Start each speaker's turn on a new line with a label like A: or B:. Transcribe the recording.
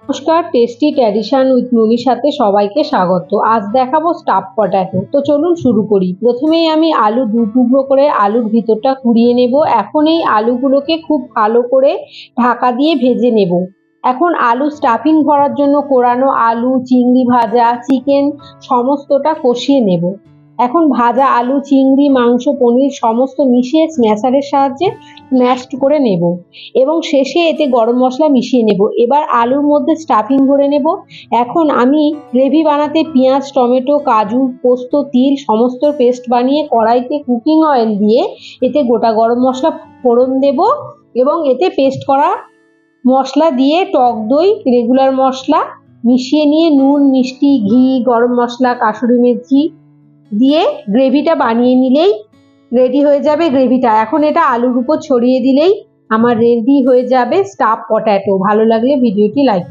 A: নমস্কার, tasty tradition with মুনির সাথে সবাইকে স্বাগত। আজ দেখাবো স্টাফ পটাটো। তো চলুন শুরু করি। প্রথমেই আমি আলু দু টুকরো করে আলুর ভিতরটা কুড়িয়ে নেব। এখন এই আলুগুলোকে খুব ভালো করে ঢাকা দিয়ে ভেজে নেব। এখন আলু স্টাফিং ভরার জন্য কোরানো আলু, চিংড়ি ভাজা, চিকেন সমস্তটা কষিয়ে নেব। এখন ভাজা আলু, চিংড়ি, মাংস, পনির সমস্ত মিশিয়ে স্ম্যাশারের সাহায্যে স্ম্যাশড করে নেব এবং শেষে এতে গরম মশলা মিশিয়ে নেব। এবার আলুর মধ্যে স্টাফিং ভরে নেব। এখন আমি গ্রেভি বানাতে পেঁয়াজ, টমেটো, কাজু, পোস্ত, তিল সমস্ত পেস্ট বানিয়ে কড়াইতে কুকিং অয়েল দিয়ে এতে গোটা গরম মশলা ফোড়ন দেব এবং এতে পেস্ট করা মশলা দিয়ে টক দই, রেগুলার মশলা মিশিয়ে নিয়ে নুন, মিষ্টি, ঘি, গরম মশলা, কাসুরি মেথি দিয়ে গ্রেভিটা বানিয়ে নিলেই রেডি হয়ে যাবে গ্রেভিটা। এখন এটা আলুর উপর ছড়িয়ে দিলেই আমার রেডি হয়ে যাবে স্টাফ পটাটো। ভালো লাগলে ভিডিওটি লাইক